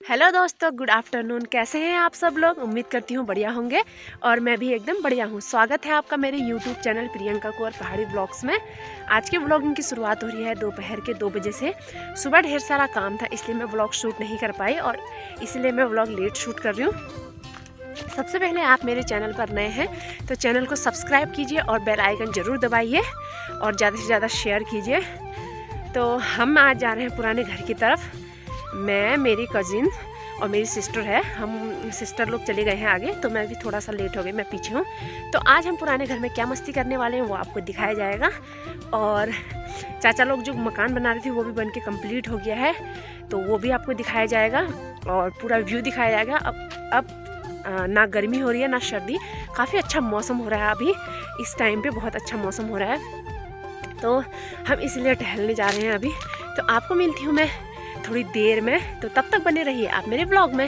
Hello दोस्तों, good afternoon. कैसे हैं आप सब लोग? उम्मीद करती हूँ बढ़िया होंगे और मैं भी एकदम बढ़िया हूँ। स्वागत है आपका मेरे यूट्यूब चैनल प्रियंका कौर पहाड़ी ब्लॉग्स में। आज के व्लॉगिंग की शुरुआत हो रही है दोपहर के 2 बजे से। सुबह ढेर सारा काम था इसलिए मैं व्लॉग शूट नहीं कर पाई और इसलिए मैं व्लॉग लेट शूट कर रही हूँ। सबसे पहले आप मेरे चैनल पर नए हैं तो चैनल को सब्सक्राइब कीजिए और बेल आइकन ज़रूर दबाइए और ज़्यादा से ज़्यादा शेयर कीजिए। तो हम आज जा रहे हैं पुराने घर की तरफ। मैं, मेरी कज़िन और मेरी सिस्टर है। हम सिस्टर लोग चले गए हैं आगे तो मैं भी थोड़ा सा लेट हो गई, मैं पीछे हूँ। तो आज हम पुराने घर में क्या मस्ती करने वाले हैं वो आपको दिखाया जाएगा। और चाचा लोग जो मकान बना रहे थे वो भी बन के कम्प्लीट हो गया है तो वो भी आपको दिखाया जाएगा और पूरा व्यू दिखाया जाएगा। अब ना गर्मी हो रही है ना सर्दी, काफ़ी अच्छा मौसम हो रहा है अभी इस टाइम पे, बहुत अच्छा मौसम हो रहा है। तो हम इसलिए टहलने जा रहे हैं अभी। तो आपको मिलती हूँ मैं थोड़ी देर में, तो तब तक बने रहिए आप मेरे ब्लॉग में।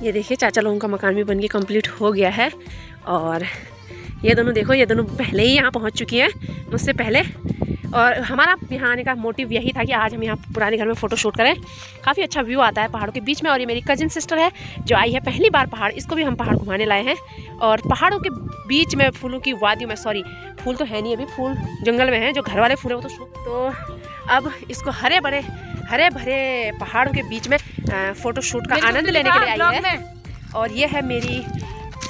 ये देखिए चाचा लोगों का मकान भी बन के कंप्लीट हो गया है और ये दोनों देखो, ये दोनों पहले ही यहाँ पहुँच चुकी हैं मुझसे पहले। और हमारा यहाँ आने का मोटिव यही था कि आज हम यहाँ पुराने घर में फ़ोटो शूट करें। काफ़ी अच्छा व्यू आता है पहाड़ों के बीच में। और ये मेरी कजिन सिस्टर है जो आई है पहली बार पहाड़, इसको भी हम पहाड़ घुमाने लाए हैं। और पहाड़ों के बीच में फूलों की वादियों में, सॉरी फूल तो है नहीं अभी, फूल जंगल में हैं, जो घर वाले फूल है वो तो अब इसको हरे भरे पहाड़ों के बीच में फ़ोटो शूट का आनंद लेने के लिए आई है। और ये है मेरी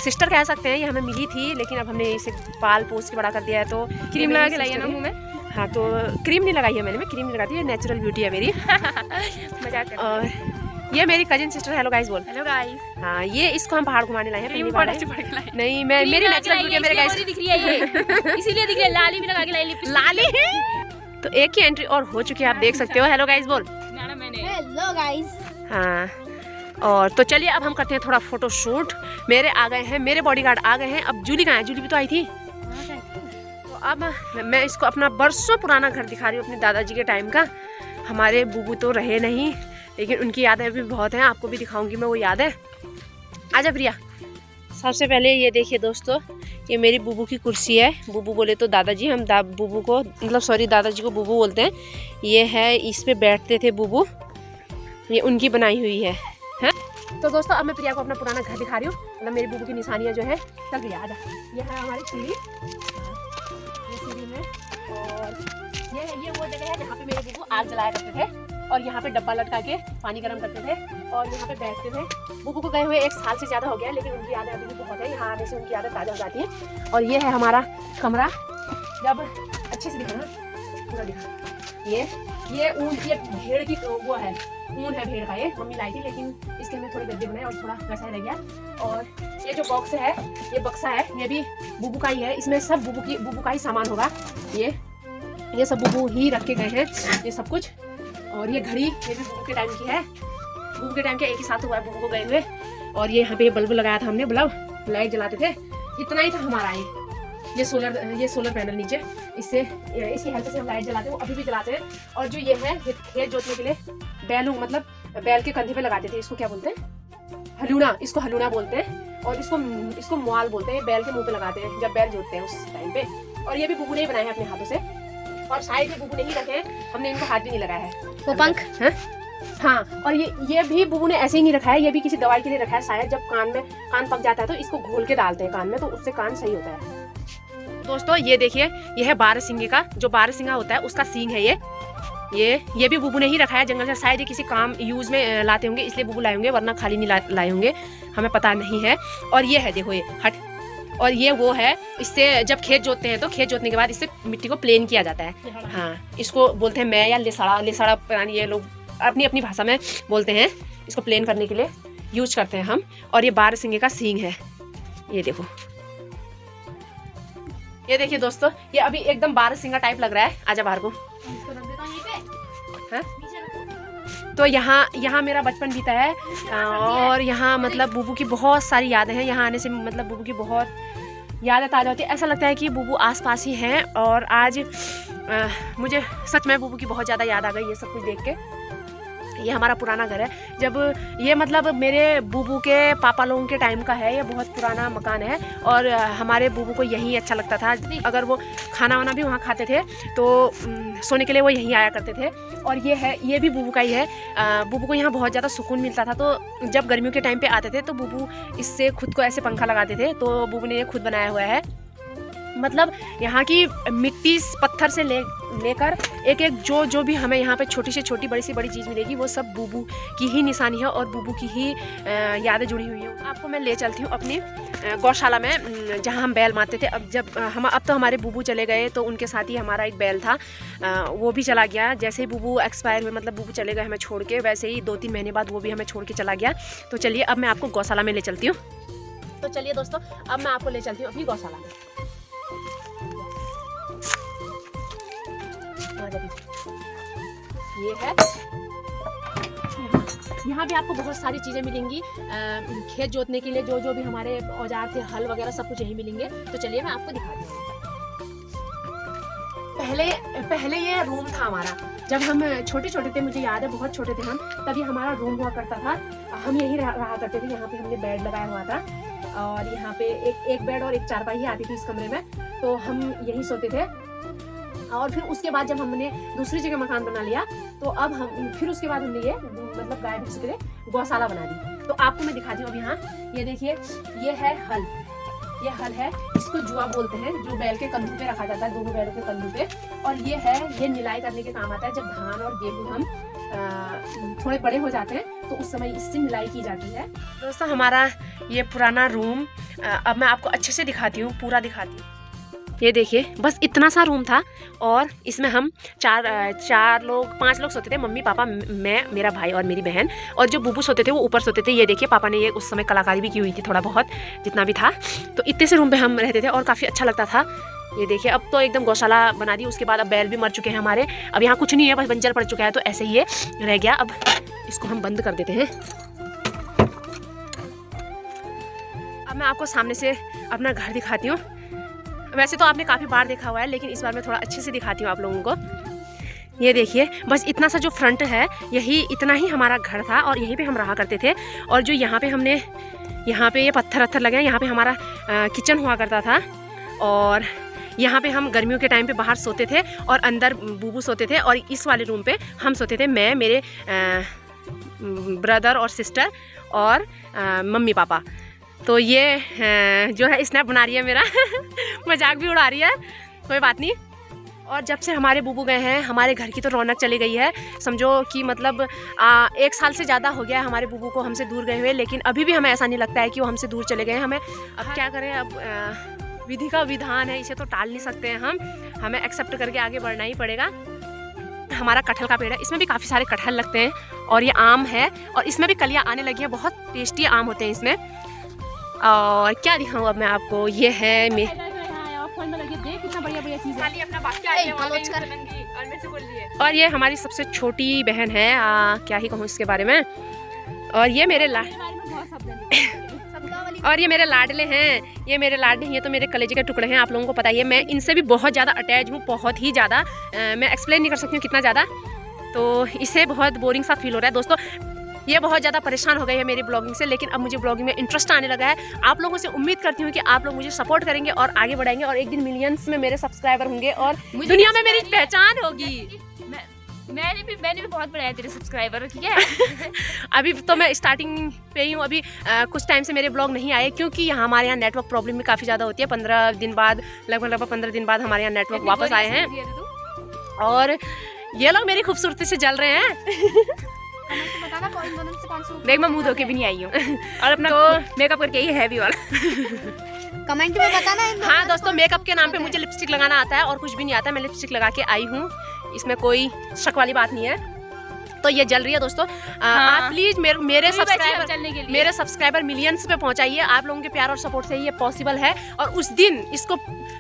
सिस्टर कह सकते हैं, ये हमें मिली थी लेकिन अब हमने इसे पाल पोस के बड़ा कर दिया है तो क्रीम लगा के लाई है ना मुँह में। हाँ, तो क्रीम नहीं लगाई है मैंने, मैं क्रीम नहीं लगाती, ये नेचुरल ब्यूटी है मेरी। मजाक कर। और ये मेरी कजिन सिस्टर। हेलो गाइस बोल। Hello guys. हाँ, ये इसको हम पहाड़ घुमाने लाए हैं पहली बार। नहीं, मैं मेरी नेचुरल ब्यूटी है मेरे गाइस। दिख रही है ये इसीलिए दिख रही है, लाली भी लगा के लाई, लाली। तो एक ही एंट्री और हो चुकी है, आप देख सकते हो। हेलो गाइस बोल। Hello guys. हाँ, और तो चलिए अब हम करते हैं थोड़ा फोटो शूट। मेरे आ गए हैं, मेरे बॉडीगार्ड आ गए हैं। अब जूली कहाँ है? जूली भी तो आई थी। तो अब मैं इसको अपना बरसों पुराना घर दिखा रही हूँ, अपने दादाजी के टाइम का। हमारे बूबू तो रहे नहीं लेकिन उनकी यादें भी बहुत हैं, आपको भी दिखाऊंगी मैं वो यादें। आजा प्रिया। सबसे पहले ये देखिए दोस्तों, ये मेरी बूबू की कुर्सी है। बूबू बोले तो दादाजी, हम बूबू को मतलब सॉरी दादाजी को बूबू बोलते हैं। ये है, इस पे बैठते थे बूबू, ये उनकी बनाई हुई है। तो दोस्तों अब मैं प्रिया को अपना पुराना घर दिखा रही हूँ, मतलब मेरी बूबू की निशानियाँ जो है। चल प्रिया आजा। ये है हमारी सीढ़ी, ये सीढ़ी है। और ये वो जगह है जहाँ पे मेरे बूबू आग जलाया करते थे और यहाँ पे डब्बा लटका के पानी गर्म करते थे और यहाँ पे बैठते थे। बूबू को गए हुए 1 साल से ज़्यादा हो गया लेकिन उनकी यादें अभी भी बहुत है। यहाँ आने से उनकी यादें ताज़ा हो जाती है। और ये है हमारा कमरा। जब अच्छे से दिखा ना, पूरा दिखा। ये ऊन की भेड़ की वो है, ऊन है भेड़ का। ये मम्मी लाई थी लेकिन इसके हमने थोड़े गद्दे बनाए और थोड़ा वैसा रह गया। और ये जो बॉक्स है, ये बक्सा है, ये भी बूबू का ही है। इसमें सब बूबू का ही सामान होगा। ये सब बूबू ही रख के गए हैं ये सब कुछ। और ये घड़ी, ये भी बूबू के टाइम की है। बूबू के टाइम के एक ही साथ हुआ है बूबू को गए हुए। और ये यहाँ पे बल्ब लगाया था हमने, बल्ब लाइट जलाते थे, इतना ही था हमारा। ये सोलर पैनल नीचे, इससे इसकी हेल्प से हम लाइट जलाते हैं, वो अभी भी जलाते हैं। और जो ये है खेत जोतने के लिए बैल, मतलब बैल के कंधे पे लगाते थे, इसको क्या बोलते हैं? हलूना, इसको हलूना बोलते हैं। और इसको मुआल बोलते हैं। बैल के मुंह पे लगाते हैं जब बैल जोतते हैं उस टाइम पे। और ये भी बूबू ने ही बनाए हैं अपने हाथों से और शायद ये बूबू ने ही रखे हैं, हमने इनको हाथ भी नहीं लगाया है। वो पंख है? हाँ, और ये भी बूबू ने ऐसे ही नहीं रखा है, ये भी किसी दवाई के लिए रखा है शायद। जब कान पक जाता है तो इसको घोल के डालते हैं कान में, तो उससे कान सही होता है। दोस्तों ये देखिए, ये है बारहसिंगे का, जो बारहसिंगा होता है उसका सींग है ये भी बूबू ने ही रखा है जंगल से। शायद ये किसी काम यूज में लाते होंगे इसलिए बूबू लाए होंगे, वरना खाली नहीं लाए होंगे, हमें पता नहीं है। और ये है देखो, ये हट। और ये वो है, इससे जब खेत जोतते हैं तो खेत जोतने के बाद इससे मिट्टी को प्लेन किया जाता है। हाँ, इसको बोलते हैं मैं या लेसड़ा पता नहीं, ये लोग अपनी अपनी भाषा में बोलते हैं। इसको प्लेन करने के लिए यूज करते हैं हम। और ये बारहसिंगे का सींग है, ये देखो। ये देखिए दोस्तों, ये अभी एकदम बारहसिंगा टाइप लग रहा है। आजा बाहर को। हाँ? तो यहाँ मेरा बचपन बीता है और यहाँ मतलब बूबू की बहुत सारी यादें हैं। यहाँ आने से मतलब बूबू की बहुत यादें ताज़ा होती है, ऐसा लगता है कि बूबू आसपास ही हैं। और आज मुझे सच में बूबू की बहुत ज़्यादा याद आ गई ये सब कुछ देख के। ये हमारा पुराना घर है। जब ये मतलब मेरे बूबू के पापा लोगों के टाइम का है, ये बहुत पुराना मकान है और हमारे बूबू को यहीं अच्छा लगता था। अगर वो खाना वाना भी वहाँ खाते थे तो सोने के लिए वो यहीं आया करते थे। और ये भी बूबू का ही है। बूबू को यहाँ बहुत ज़्यादा सुकून मिलता था, तो जब गर्मियों के टाइम पे आते थे तो बूबू इससे खुद को ऐसे पंखा लगाते थे। तो बूबू ने ये खुद बनाया हुआ है। मतलब यहाँ की मिट्टी पत्थर से लेकर एक जो भी हमें यहाँ पे छोटी से छोटी बड़ी से बड़ी चीज़ मिलेगी वो सब बूबू की ही निशानी है और बूबू की ही यादें जुड़ी हुई हैं। आपको मैं ले चलती हूँ अपनी गौशाला में जहाँ हम बैल मारते थे। अब तो हमारे बूबू चले गए, तो उनके साथ ही हमारा एक बैल था, वो भी चला गया। जैसे ही बूबू एक्सपायर हुए, मतलब बूबू चले गए हमें छोड़ के, वैसे ही 2-3 महीने बाद वो भी हमें छोड़ के चला गया। तो चलिए अब मैं आपको गौशाला में ले चलती हूँ। तो चलिए दोस्तों, अब मैं आपको ले चलती हूँ अपनी गौशाला में। ये है, यहाँ पे आपको बहुत सारी चीज़ें मिलेंगी खेत जोतने के लिए। जो भी हमारे औजार थे, हल वगैरह सब कुछ यहीं मिलेंगे। तो चलिए मैं आपको दिखाती हूँ। पहले ये रूम था हमारा। जब हम छोटे थे, मुझे याद है बहुत छोटे थे हम, तभी हमारा रूम हुआ करता था। हम यहीं रहा करते थे। यहाँ पे हमने बेड लगाया हुआ था और यहाँ पे एक बेड और एक चारपाई आती थी इस कमरे में, तो हम यहीं सोते थे। और फिर उसके बाद जब हमने दूसरी जगह मकान बना लिया, तो अब फिर उसके बाद हमने ये मतलब गाय भैंस के लिए गौशाला बना दी। तो आपको मैं दिखाती हूँ अब यहाँ। ये देखिए, ये है हल। ये हल है, इसको जुआ बोलते हैं, जो बैल के कंधों पे रखा जाता है, दोनों बैलों के कंधों पे। और ये निलाई करने के काम आता है। जब धान और गेहूँ हम थोड़े बड़े हो जाते हैं तो उस समय इससे निलाई की जाती है। दोस्तों, हमारा ये पुराना रूम अब मैं आपको अच्छे से दिखाती हूँ, पूरा दिखाती हूँ। ये देखिए, बस इतना सा रूम था और इसमें हम 5 लोग सोते थे। मम्मी, पापा, मैं, मेरा भाई और मेरी बहन। और जो बूबू सोते थे वो ऊपर सोते थे। ये देखिए, पापा ने ये उस समय कलाकारी भी की हुई थी थोड़ा बहुत, जितना भी था। तो इतने से रूम पे हम रहते थे और काफ़ी अच्छा लगता था। ये देखिए, अब तो एकदम गौशाला बना दी। उसके बाद अब बैल भी मर चुके हैं हमारे। अब यहाँ कुछ नहीं है, बस बंजर पड़ चुका है, तो ऐसे ही ये रह गया। अब इसको हम बंद कर देते हैं। अब मैं आपको सामने से अपना घर दिखाती हूँ। वैसे तो आपने काफ़ी बार देखा हुआ है, लेकिन इस बार मैं थोड़ा अच्छे से दिखाती हूँ आप लोगों को। ये देखिए, बस इतना सा जो फ्रंट है, इतना ही हमारा घर था और यहीं पे हम रहा करते थे। और जो यहाँ पे ये पत्थर लगे हैं, यहाँ पे हमारा किचन हुआ करता था। और यहाँ पे हम गर्मियों के टाइम पे बाहर सोते थे और अंदर बूबू सोते थे। और इस वाले रूम पे हम सोते थे, मैं, मेरे ब्रदर और सिस्टर और मम्मी पापा। तो ये जो है स्नैप बना रही है मेरा मजाक भी उड़ा रही है, कोई बात नहीं। और जब से हमारे बूबू गए हैं, हमारे घर की तो रौनक चली गई है। समझो कि मतलब 1 साल से ज़्यादा हो गया है हमारे बूबू को हमसे दूर गए हुए, लेकिन अभी भी हमें ऐसा नहीं लगता है कि वो हमसे दूर चले गए। हमें अब क्या करें, अब विधि का विधान है, इसे तो टाल नहीं सकते हैं हमें एक्सेप्ट करके आगे बढ़ना ही पड़ेगा। हमारा कटहल का पेड़ है, इसमें भी काफ़ी सारे कटहल लगते हैं। और ये आम है और इसमें भी कलियाँ आने लगी हैं, बहुत टेस्टी आम होते हैं इसमें। और क्या दिखाऊँ अब मैं आपको, ये है और ये हमारी सबसे छोटी बहन है, क्या ही कहूँ इसके बारे में। और ये मेरे लाडले हैं, ये मेरे लाडले हैं, ये तो मेरे कलेजे के टुकड़े हैं। आप लोगों को पता ही है, मैं इनसे भी बहुत ज़्यादा अटैच हूँ, बहुत ही ज़्यादा। मैं एक्सप्लेन नहीं कर सकती हूँ कितना ज़्यादा। तो इसे बहुत बोरिंग सा फील हो रहा है दोस्तों। ये बहुत ज़्यादा परेशान हो गई है मेरी ब्लॉगिंग से, लेकिन अब मुझे ब्लॉगिंग में इंटरेस्ट आने लगा है। आप लोगों से उम्मीद करती हूँ कि आप लोग मुझे सपोर्ट करेंगे और आगे बढ़ाएंगे और एक दिन मिलियंस में मेरे सब्सक्राइबर होंगे और दुनिया में मेरी पहचान होगी। मैंने भी बहुत बढ़ाया तेरे सब्सक्राइबर, ठीक है। अभी तो मैं स्टार्टिंग पे ही हूँ। अभी कुछ टाइम से मेरे ब्लॉग नहीं आए क्योंकि यहाँ हमारे यहाँ नेटवर्क प्रॉब्लम भी काफ़ी ज़्यादा होती है। 15 दिन बाद, लगभग 15 दिन बाद हमारे यहाँ नेटवर्क वापस आए हैं और ये लोग मेरी खूबसूरती से जल रहे हैं। देख, मैं मुँह धो के भी नहीं आई हूँ और अपना तो मेकअप करके ही हैवी वाला कमेंट में बताना। हाँ दोस्तों, मेकअप के नाम पे मुझे लिपस्टिक लगाना आता है और कुछ भी नहीं आता। मैं लिपस्टिक लगा के आई हूँ, इसमें कोई शक वाली बात नहीं है। तो ये जल रही है दोस्तों। आप प्लीज मेरे सब्सक्राइबर मिलियंस पे पहुंचाइए। आप लोगों के प्यार और सपोर्ट से ही ये पॉसिबल है और उस दिन इसको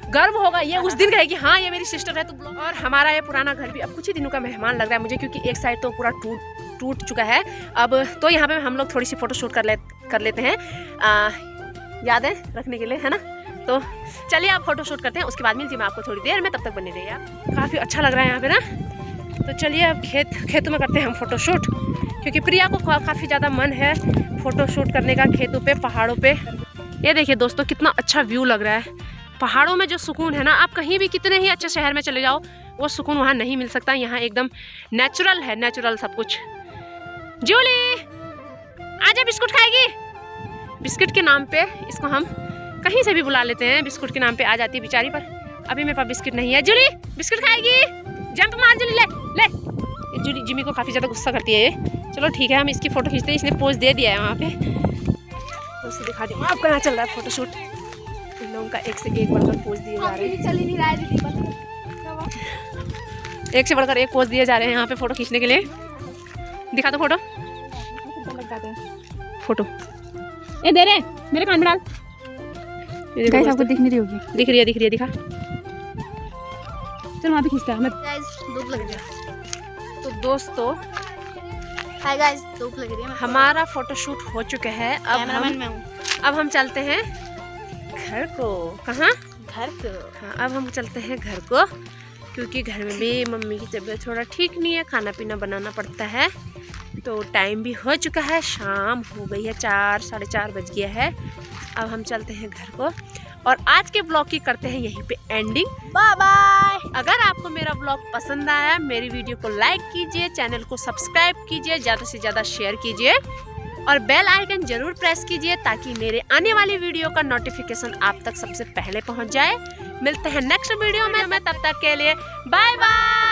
गर्व होगा, ये उस दिन कहेगी हाँ ये मेरी सिस्टर है। तो और हमारा ये पुराना घर भी अब कुछ ही दिनों का मेहमान लग रहा है मुझे, क्योंकि एक साइड तो पूरा टूट चुका है। अब तो यहाँ पे हम लोग थोड़ी सी फोटोशूट कर लेते हैं यादें रखने के लिए, है ना। तो चलिए आप फोटोशूट करते हैं, उसके बाद मिलती हूँ मैं आपको थोड़ी देर में। तब तक बने रहिए आप। काफ़ी अच्छा लग रहा है यहाँ पे ना। तो चलिए अब खेतों में करते हैं हम फोटोशूट। क्योंकि प्रिया को काफ़ी ज़्यादा मन है फ़ोटो शूट करने का खेतों पे, पहाड़ों पे। ये देखिए दोस्तों कितना अच्छा व्यू लग रहा है। पहाड़ों में जो सुकून है ना, आप कहीं भी कितने ही अच्छे शहर में चले जाओ वो सुकून वहाँ नहीं मिल सकता। यहाँ एकदम नेचुरल है, नेचुरल सब कुछ। जूली आजा, बिस्कुट खाएगी। बिस्कुट के नाम पे इसको हम कहीं से भी बुला लेते हैं, बिस्कुट के नाम पे आ जाती है बेचारी, पर अभी मेरे पास बिस्कुट नहीं है। जूली बिस्कुट खाएगी, जंप मार जूली, ले ले। जूली जिमी को काफ़ी ज़्यादा गुस्सा करती है ये। चलो ठीक है, हम इसकी फ़ोटो खींचते हैं। इसने पोज दे दिया है वहाँ पे, तो उसे दिखा दूँ आपका यहाँ चल रहा है फोटोशूट। इन लोगों का एक से एक बढ़कर पोज दिए जा रहे हैं, चल ही नहीं रहा है दीदी, एक से बढ़कर एक पोज दिए जा रहे हैं यहाँ पे फ़ोटो खींचने के लिए। दिखा दो फोटो, फोटो ये दे रहे मेरे कान में डाल। गाइस आपको दिख नहीं रही होगी, दिख रही है, दिख रही है, दिखा। चल वहाँ पे खींचते हैं। गाइस धूप लग रही है। तो दोस्तों हाय गाइस, धूप लग रही है। हमारा फोटोशूट हो चुका है। अब हम चलते हैं घर को। कहाँ? घर को। हाँ, अब हम चलते हैं घर को, क्योंकि घर में भी मम्मी की तबीयत थोड़ा ठीक नहीं है, खाना पीना बनाना पड़ता है। तो टाइम भी हो चुका है, शाम हो गई है, 4 साढ़े 4 बज गया है। अब हम चलते हैं घर को और आज के ब्लॉग की करते हैं यहीं पे एंडिंग। Bye bye. अगर आपको मेरा ब्लॉग पसंद आया, मेरी वीडियो को लाइक कीजिए, चैनल को सब्सक्राइब कीजिए, ज़्यादा से ज़्यादा शेयर कीजिए और बेल आइकन जरूर प्रेस कीजिए ताकि मेरे आने वाली वीडियो का नोटिफिकेशन आप तक सबसे पहले पहुंच जाए। मिलते हैं नेक्स्ट वीडियो में, तब तक के लिए बाय बाय।